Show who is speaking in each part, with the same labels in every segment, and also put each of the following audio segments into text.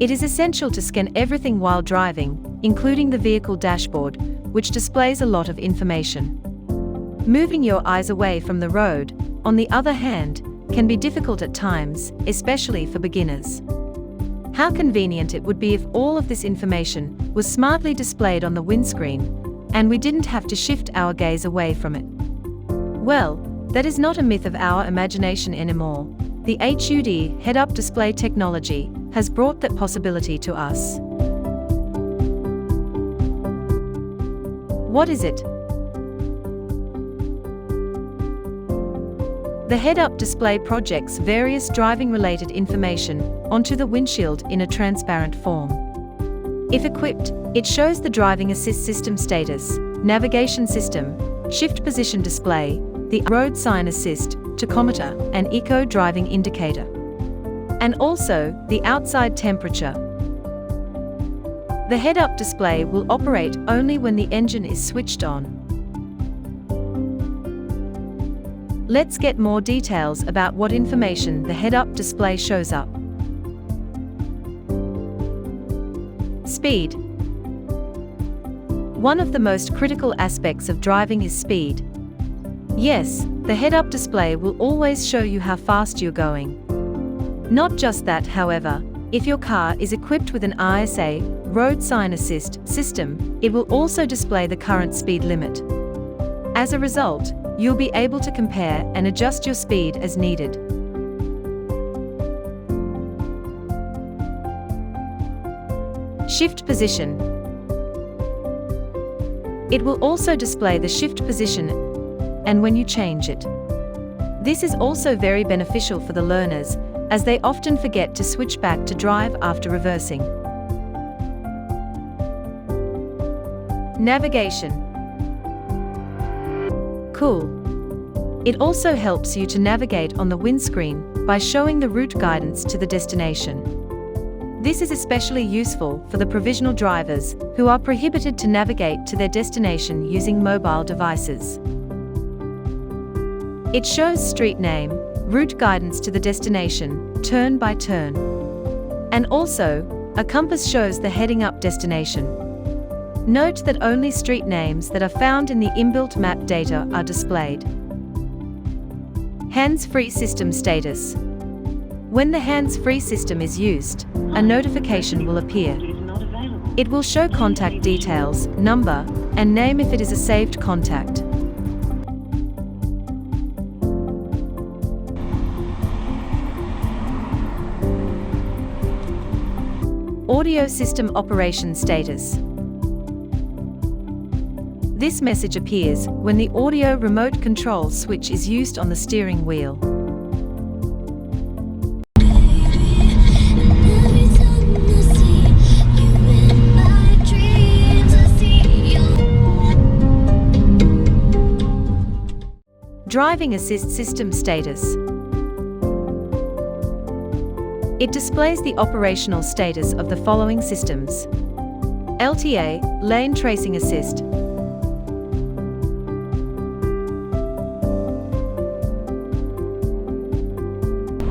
Speaker 1: It is essential to scan everything while driving, including the vehicle dashboard, which displays a lot of information. Moving your eyes away from the road, on the other hand, can be difficult at times, especially for beginners. How convenient it would be if all of this information was smartly displayed on the windscreen, and we didn't have to shift our gaze away from it. Well, that is not a myth of our imagination anymore. The HUD head-up display technology has brought that possibility to us. What is it? The head-up display projects various driving-related information onto the windshield in a transparent form. If equipped, it shows the driving assist system status, navigation system, shift position display, the road sign assist, tachometer and eco driving indicator, and also the outside temperature. The head-up display will operate only when the engine is switched on. Let's get more details about what information the head-up display shows up. Speed. One of the most critical aspects of driving is speed. Yes, the head-up display will always show you how fast you're going. Not just that, however, if your car is equipped with an ISA, road sign assist, system, it will also display the current speed limit. As a result, you'll be able to compare and adjust your speed as needed. Shift position. It will also display the shift position and when you change it. This is also very beneficial for the learners, as they often forget to switch back to drive after reversing. Navigation. Cool. It also helps you to navigate on the windscreen by showing the route guidance to the destination. This is especially useful for the provisional drivers who are prohibited to navigate to their destination using mobile devices. It shows street name, route guidance to the destination, turn by turn. And also, a compass shows the heading up destination. Note that only street names that are found in the inbuilt map data are displayed. Hands-free system status. When the hands-free system is used, a notification will appear. It will show contact details, number, and name if it is a saved contact. Audio system operation status. This message appears when the audio remote control switch is used on the steering wheel. Driving assist system status. It displays the operational status of the following systems: LTA, lane tracing assist,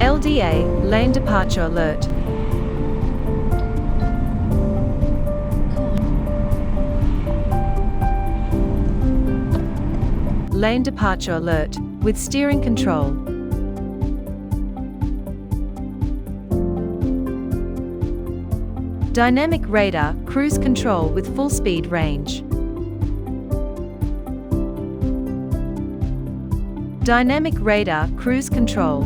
Speaker 1: LDA, lane departure alert, lane departure alert with steering control, dynamic radar cruise control with full speed range, dynamic radar cruise control.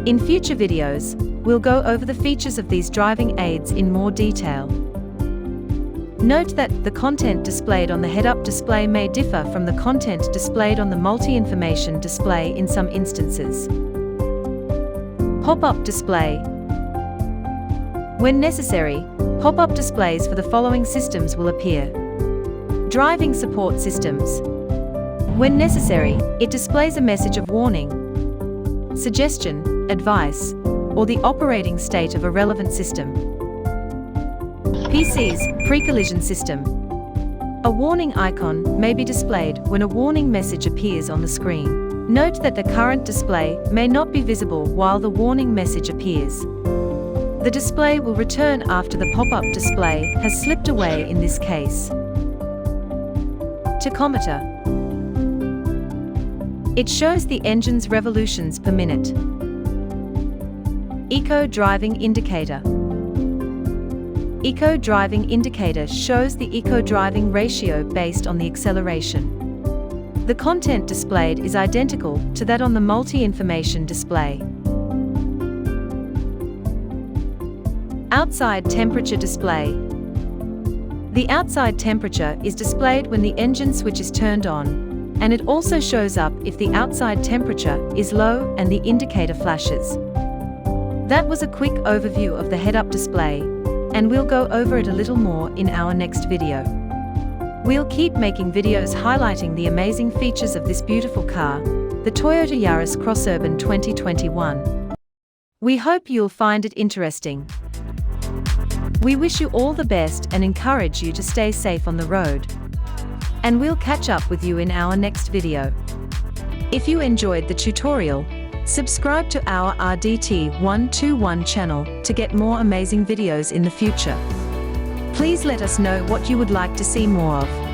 Speaker 1: In future videos, we'll go over the features of these driving aids in more detail. Note that the content displayed on the head-up display may differ from the content displayed on the multi-information display in some instances. Pop-up display. When necessary, pop-up displays for the following systems will appear. Driving support systems. When necessary, it displays a message of warning, suggestion, advice, or the operating state of a relevant system. PC's pre-collision system. A warning icon may be displayed when a warning message appears on the screen. Note that the current display may not be visible while the warning message appears. The display will return after the pop-up display has slipped away in this case. Tachometer. It shows the engine's revolutions per minute. Eco driving indicator. Eco driving indicator shows the eco driving ratio based on the acceleration. The content displayed is identical to that on the multi-information display. Outside temperature display. The outside temperature is displayed when the engine switch is turned on, and it also shows up if the outside temperature is low and the indicator flashes. That was a quick overview of the head-up display, and we'll go over it a little more in our next video. We'll keep making videos highlighting the amazing features of this beautiful car, the Toyota Yaris Cross Hybrid 2021. We hope you'll find it interesting. We wish you all the best and encourage you to stay safe on the road. And we'll catch up with you in our next video. If you enjoyed the tutorial, subscribe to our RDT121 channel to get more amazing videos in the future. Please let us know what you would like to see more of.